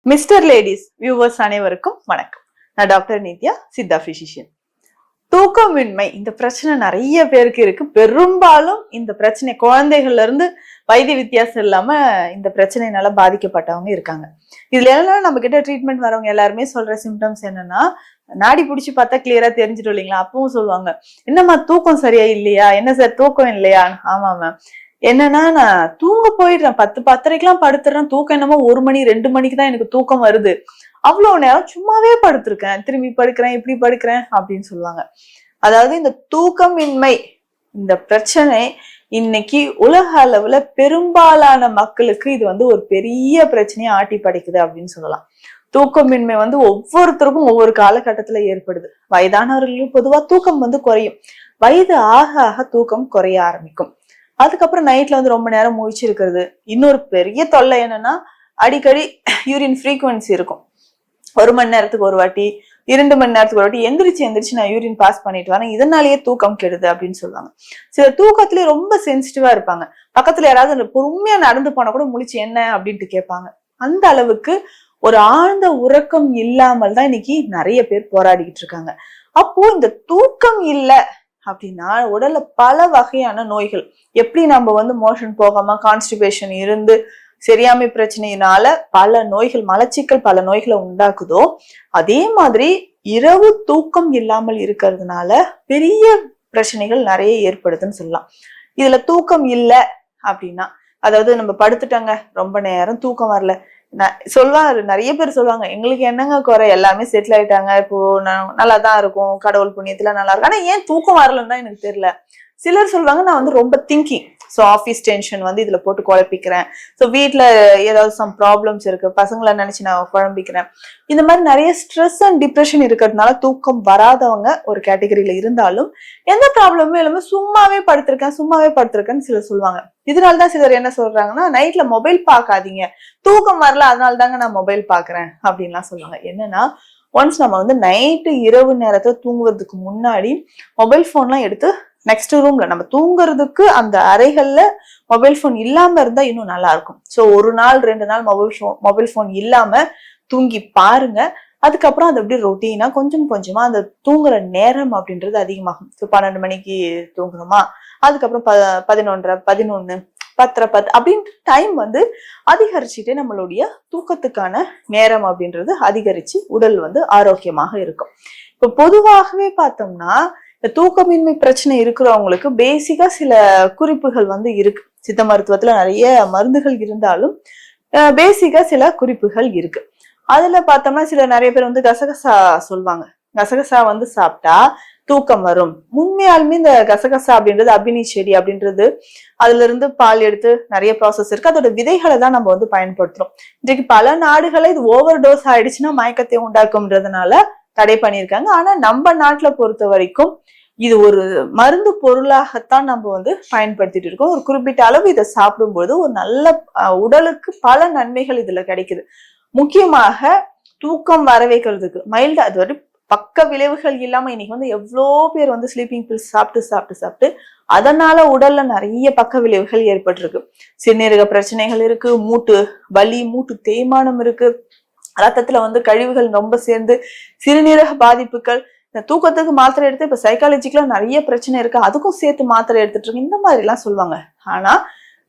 Mister ladies viewers அனைவருக்கும் வணக்கம். நான் டாக்டர் நித்யா, சித்தா பிசிஷியன். தூக்கமின்மை இந்த பிரச்சனை நிறைய பேருக்கு இருக்கு. பெரும்பாலும் இந்த பிரச்சனை குழந்தைகள்ல இருந்து வைத்திய வித்தியாசம் இல்லாம இந்த பிரச்சனைனால பாதிக்கப்பட்டவங்க இருக்காங்க. இதுல எல்லாம் நம்ம கிட்ட ட்ரீட்மெண்ட் வரவங்க எல்லாருமே சொல்ற சிம்டம்ஸ் என்னன்னா, நாடி பிடிச்சி பார்த்தா கிளியரா தெரிஞ்சிடும் இல்லைங்களா? அப்பவும் சொல்லுவாங்க, என்னம்மா தூக்கம் சரியா இல்லையா, என்ன சார் தூக்கம் இல்லையா? ஆமா மேம், என்னன்னா நான் தூங்க போயிடுறேன், 10-10:30 படுத்துறேன், தூக்கம் என்னமோ 1 மணி 2 மணிக்கு தான் எனக்கு தூக்கம் வருது, அவ்வளவு நேரம் சும்மாவே படுத்திருக்கேன், திரும்பி படுக்கிறேன், இப்படி படுக்கிறேன் அப்படின்னு சொல்லுவாங்க. அதாவது இந்த தூக்கமின்மை இந்த பிரச்சனை இன்னைக்கு உலக அளவுல பெரும்பாலான மக்களுக்கு இது ஒரு பெரிய பிரச்சனையை ஆட்டி படைக்குது அப்படின்னு சொல்லலாம். தூக்கமின்மை ஒவ்வொருத்தருக்கும் ஒவ்வொரு காலகட்டத்துல ஏற்படுது. வயதானவர்களும் பொதுவா தூக்கம் குறையும். வயது ஆக ஆக தூக்கம் குறைய ஆரம்பிக்கும். அதுக்கப்புறம் நைட்ல ரொம்ப நேரம் முழிச்சிருக்கிறது. இன்னொரு பெரிய தொல்லை என்னன்னா, அடிக்கடி யூரின் ஃப்ரீக்வன்சி இருக்கும். 1 மணி நேரத்துக்கு ஒரு வாட்டி, 2 மணி நேரத்துக்கு ஒரு வாட்டி எந்திரிச்சு நான் யூரின் பாஸ் பண்ணிட்டு வரேன், இதனாலேயே தூக்கம் கெடுது அப்படின்னு சொல்லுவாங்க. சில தூக்கத்திலேயே ரொம்ப சென்சிட்டிவா இருப்பாங்க. பக்கத்துல யாராவது பொறுமையா நடந்து போனா கூட முழிச்சு என்ன அப்படின்ட்டு கேட்பாங்க. அந்த அளவுக்கு ஒரு ஆழ்ந்த உறக்கம் இல்லாமல் தான் இன்னைக்கு நிறைய பேர் போராடிக்கிட்டு இருக்காங்க. அப்போ இந்த தூக்கம் இல்லை அப்படின்னா உடல்ல பல வகையான நோய்கள், எப்படி நம்ம மோஷன் போகாம கான்ஸ்டிபேஷன் இருந்து சரியாமை பிரச்சனையினால பல நோய்கள், மலச்சிக்கல் பல நோய்களை உண்டாக்குதோ, அதே மாதிரி இரவு தூக்கம் இல்லாமல் இருக்கிறதுனால பெரிய பிரச்சனைகள் நிறைய ஏற்படுதுன்னு சொல்லலாம். இதுல தூக்கம் இல்லை அப்படின்னா, அதாவது நம்ம படுத்துட்டாங்க, ரொம்ப நேரம் தூக்கம் வரல, சொல்லுவாங்க, நிறைய பேர் சொல்லுவாங்க, எங்களுக்கு என்னங்க குறை, எல்லாமே செட்டில் ஆயிட்டாங்க, இப்போ நல்லாதான் இருக்கும், கடவுள் புண்ணியத்துல நல்லா இருக்கும், ஆனா ஏன் தூக்கம் வரலன்னு தான் எனக்கு தெரியல. சிலர் சொல்லுவாங்க, நான் ரொம்ப திங்கிங், ஸோ ஆஃபீஸ் டென்ஷன் இதுல போட்டு குழப்பிக்கிறேன், ஸோ வீட்டுல ஏதாவது சம் ப்ராப்ளம்ஸ் இருக்கு, பசங்களை நினைச்சு நான் குழம்பிக்கிறேன். இந்த மாதிரி நிறைய ஸ்ட்ரெஸ் அண்ட் டிப்ரெஷன் இருக்கிறதுனால தூக்கம் வராதவங்க ஒரு கேட்டகரியில இருந்தாலும், எந்த ப்ராப்ளமும் இல்லாம சும்மாவே படுத்திருக்கேன்னு சிலர் சொல்லுவாங்க. இதனாலதான் சிலர் என்ன சொல்றாங்கன்னா, நைட்ல மொபைல் பார்க்காதீங்க, தூக்கம் வரல அதனால தாங்க நான் மொபைல் பாக்குறேன் அப்படின்லாம் சொல்லுவாங்க. என்னன்னா, ஒன்ஸ் நம்ம நைட்டு இரவு நேரத்துல தூங்குறதுக்கு முன்னாடி மொபைல் போன்லாம் எடுத்து நெக்ஸ்ட் ரூம்ல நம்ம தூங்குறதுக்கு அந்த அறைகள்ல மொபைல் போன் இல்லாம இருந்தா இன்னும் நல்லா இருக்கும். ஸோ 1 நாள் 2 நாள் மொபைல் போன் இல்லாம தூங்கி பாருங்க. அதுக்கப்புறம் அது அப்படியே ரொட்டீனா கொஞ்சம் கொஞ்சமா அந்த தூங்குற நேரம் அப்படின்றது அதிகமாகும். ஸோ 12 மணிக்கு தூங்குறோமா, அதுக்கப்புறம் 11:30, 11, 10:10 அப்படின்ற டைம் அதிகரிச்சுட்டே நம்மளுடைய தூக்கத்துக்கான நேரம் அப்படின்றது அதிகரிச்சு உடல் ஆரோக்கியமாக இருக்கும். இப்ப பொதுவாகவே பார்த்தோம்னா, இந்த தூக்கமின்மை பிரச்சனை இருக்கிறவங்களுக்கு பேசிக்கா சில குறிப்புகள் இருக்கு. சித்த மருத்துவத்துல நிறைய மருந்துகள் இருந்தாலும் பேசிக்கா சில குறிப்புகள் இருக்கு. அதுல பார்த்தோம்னா நிறைய பேர் கசகசா சொல்லுவாங்க. கசகசா சாப்பிட்டா தூக்கம் வரும். உண்மையாலுமே இந்த கசகசா அப்படின்றது அபினி செடி அப்படின்றது, அதுல இருந்து பால் எடுத்து நிறைய ப்ராசஸ் இருக்கு. அதோட விதைகளை தான் நம்ம பயன்படுத்துறோம். இன்றைக்கு பல நாடுகளை இது ஓவர் டோஸ் ஆயிடுச்சுன்னா மயக்கத்தை உண்டாக்கும்ன்றதுனால தடை பண்ணியிருக்காங்க. ஆனா நம்ம நாட்டுல பொறுத்த வரைக்கும் இது ஒரு மருந்து பொருளாகத்தான் நம்ம பயன்படுத்திட்டு இருக்கோம். ஒரு குறிப்பிட்ட அளவு இதை சாப்பிடும்போது ஒரு நல்ல உடலுக்கு பல நன்மைகள் இதுல கிடைக்குது. முக்கியமாக தூக்கம் வர வைக்கிறதுக்கு மைல்டா, அது பக்க விளைவுகள் இல்லாம இன்னைக்கு எவ்வளோ பேர் ஸ்லீப்பிங் பில்ஸ் சாப்பிட்டு அதனால உடல்ல நிறைய பக்க விளைவுகள் ஏற்பட்டிருக்கு. சிறுநீரக பிரச்சனைகள் இருக்கு, மூட்டு வலி, மூட்டு தேய்மானம் இருக்கு, ரத்தத்துல கழிவுகள் ரொம்ப சேர்ந்து சிறுநீரக பாதிப்புகள். இந்த தூக்கத்துக்கு மாத்திரை எடுத்து இப்ப சைக்காலஜிக்கலா நிறைய பிரச்சனை இருக்கு, அதுக்கும் சேர்த்து மாத்திரை எடுத்துட்டு இருக்கு, இந்த மாதிரி எல்லாம் சொல்லுவாங்க. ஆனா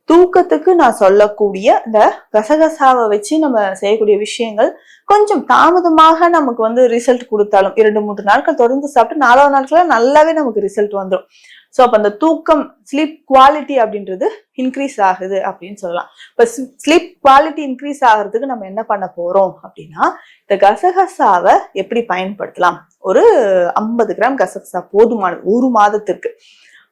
தூக்கத்துக்கு நான் சொல்லக்கூடிய இந்த கசகசாவை வச்சு நம்ம செய்யக்கூடிய விஷயங்கள் கொஞ்சம் தாமதமாக நமக்கு ரிசல்ட் கொடுத்தாலும் 2-3 நாட்கள் தொடர்ந்து சாப்பிட்டு 4வது நாட்கள நல்லாவே நமக்கு ரிசல்ட் வந்துடும். ஸோ அப்ப அந்த தூக்கம், ஸ்லீப் குவாலிட்டி அப்படின்றது இன்க்ரீஸ் ஆகுது அப்படின்னு சொல்லலாம். இப்ப ஸ்லீப் குவாலிட்டி இன்க்ரீஸ் ஆகிறதுக்கு நம்ம என்ன பண்ண போறோம் அப்படின்னா, இந்த கசகசாவை எப்படி பயன்படுத்தலாம். ஒரு 50 கிராம் கசகசா போதுமானது 1 மாதத்திற்கு.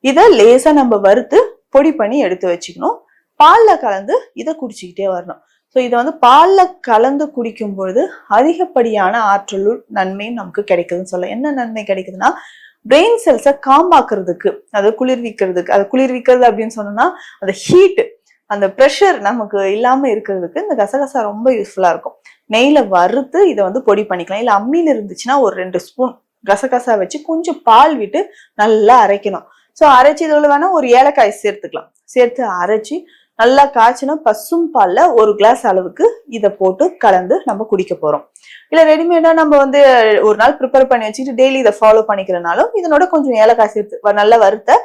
இதை லேசா நம்ம வறுத்து பொடி பண்ணி எடுத்து வச்சுக்கணும். பால்ல கலந்து இதை குடிச்சுக்கிட்டே வரணும். ஸோ இதை பால்ல கலந்து குடிக்கும் பொழுது அதிகப்படியான ஆற்றலும் நன்மையும் நமக்கு கிடைக்குதுன்னு சொல்லலாம். என்ன நன்மை கிடைக்குதுன்னா, பிரெயின் செல்ஸை காம்பாக்குறதுக்கு, அதை குளிர்விக்கிறதுக்கு, அது குளிர்விக்கிறது அப்படின்னு சொன்னோம்னா அந்த ஹீட், அந்த ப்ரெஷர் நமக்கு இல்லாம இருக்கிறதுக்கு இந்த கசகசா ரொம்ப யூஸ்ஃபுல்லா இருக்கும். நெய்ல வறுத்து இதை பொடி பண்ணிக்கலாம். இல்ல அம்மியில இருந்துச்சுன்னா ஒரு 2 ஸ்பூன் கசகசா வச்சு கொஞ்சம் பால் விட்டு நல்லா அரைக்கணும். ஸோ அரைச்சி இதோட வேணா ஒரு ஏலக்காய் சேர்த்துக்கலாம். சேர்த்து அரைச்சி நல்லா காய்ச்சின பசும் பால்ல ஒரு கிளாஸ் அளவுக்கு இதை போட்டு கலந்து நம்ம குடிக்க போறோம். இல்ல ரெடிமேடா நம்ம வந்து ஒரு நாள் ப்ரிப்பேர் பண்ணி வச்சுட்டு டெய்லி இதை ஃபாலோ பண்ணிக்கிறனாலும் இதனோட கொஞ்சம் ஏலக்காய் சேர்த்து நல்லா வறுத்த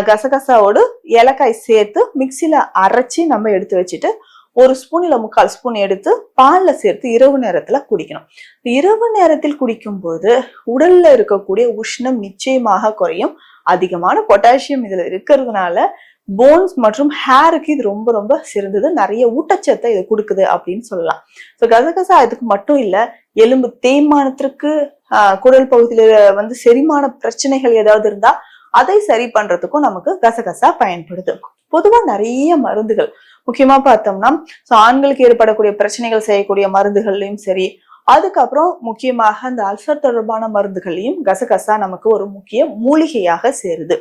கசகசாவோடு ஏலக்காய் சேர்த்து மிக்சியில அரைச்சி நம்ம எடுத்து வச்சுட்டு 1 ஸ்பூன் இல்ல 3/4 ஸ்பூன் எடுத்து பால்ல சேர்த்து இரவு நேரத்துல குடிக்கணும். இரவு நேரத்தில் குடிக்கும் போது உடல்ல இருக்கக்கூடிய உஷ்ணம் நிச்சயமாக குறையும். அதிகமான பொட்டாசியம் இதுல இருக்கிறதுனால போன்ஸ் மற்றும் ஹேருக்கு இது ரொம்ப ரொம்ப சிறந்தது. நிறைய ஊட்டச்சத்தை இது கொடுக்குது அப்படின்னு சொல்லலாம். ஸோ கசகசா இதுக்கு மட்டும் இல்ல, எலும்பு தேய்மானத்திற்கு குடல் பகுதியில வந்து செரிமான பிரச்சனைகள் ஏதாவது இருந்தா அதை சரி பண்றதுக்கும் நமக்கு கசகசா பயன்படுது. பொதுவா நிறைய மருந்துகள் முக்கியமா பார்த்தோம்னா ஆண்களுக்கு ஏற்படக்கூடிய பிரச்சனைகள் செய்யக்கூடிய மருந்துகள்லயும் சரி, அதுக்கப்புறம் முக்கியமாக அந்த அல்சர் தொடர்பான மருந்துகளையும் கசகசா நமக்கு ஒரு முக்கிய மூலிகையாக சேருது.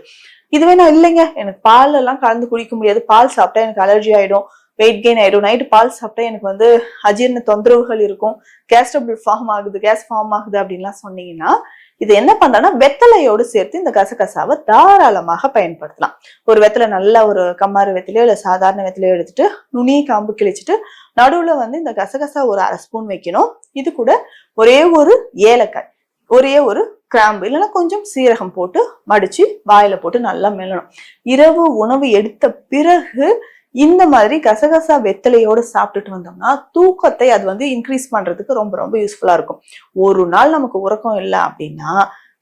இதுவே நான் இல்லைங்க எனக்கு பால் எல்லாம் கலந்து குடிக்க முடியாது, பால் சாப்பிட்டா எனக்கு அலர்ஜி ஆயிடும், வெயிட் கெயின் ஆயிடும், நைட்டு பால் சாப்பிட்டா எனக்கு வந்து அஜீரண தொந்தரவுகள் இருக்கும், கேஸ் ட்ரபிள் ஃபார்ம் ஆகுது, கேஸ் ஃபார்ம் ஆகுது அப்படின்லாம் சொன்னீங்கன்னா இது என்ன பண்றோம்னா வெத்தலையோடு சேர்த்து இந்த கசகசாவை தாராளமாக பயன்படுத்தலாம். ஒரு வெத்தலை நல்ல ஒரு கம்மாறு வெத்திலையோ இல்ல சாதாரண வெத்திலையோ எடுத்துட்டு நுனி காம்பு கிழிச்சிட்டு நடுவுல வந்து இந்த கசகசா ஒரு 1/2 ஸ்பூன் வைக்கணும். இது கூட ஒரே ஒரு ஏலக்காய், ஒரே ஒரு கிராம்பு இல்லைன்னா கொஞ்சம் சீரகம் போட்டு மடிச்சு வாயில போட்டு நல்லா மெல்லணும். இரவு உணவு எடுத்த பிறகு இந்த மாதிரி கசகசா வெத்தலையோடு சாப்பிட்டுட்டு வந்தோம்னா தூக்கத்தை அது வந்து இன்க்ரீஸ் பண்றதுக்கு ரொம்ப ரொம்ப யூஸ்ஃபுல்லா இருக்கும். ஒரு நாள் நமக்கு உறக்கம் இல்லை அப்படின்னா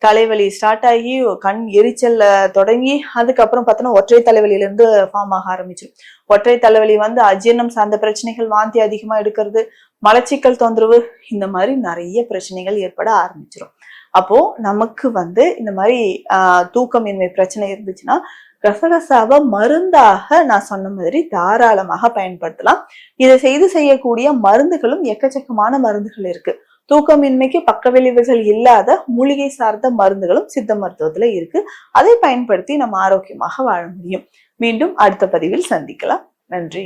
தலைவலி ஸ்டார்ட் ஆகி கண் எரிச்சல்ல தொடங்கி அதுக்கப்புறம் பார்த்தோன்னா ஒற்றை தலைவலியில இருந்து ஃபார்ம் ஆக ஆரம்பிச்சிடும். ஒற்றை தலைவலி வந்து அஜீரணம் சார்ந்த பிரச்சனைகள், வாந்தி அதிகமா எடுக்கிறது, மலச்சிக்கல் தொந்தரவு, இந்த மாதிரி நிறைய பிரச்சனைகள் ஏற்பட ஆரம்பிச்சிடும். அப்போ நமக்கு வந்து இந்த மாதிரி தூக்கமின்மை பிரச்சனை இருந்துச்சுன்னா கசகசாவை மருந்தாக நான் சொன்ன மாதிரி தாராளமாக பயன்படுத்தலாம். இதை செய்யக்கூடிய மருந்துகளும் எக்கச்சக்கமான மருந்துகள் இருக்கு. தூக்கமின்மைக்கு பக்க விளைவுகள் இல்லாத மூலிகை சார்ந்த மருந்துகளும் சித்த மருத்துவத்துல இருக்கு. அதை பயன்படுத்தி நம்ம ஆரோக்கியமாக வாழ முடியும். மீண்டும் அடுத்த பதிவில் சந்திக்கலாம். நன்றி.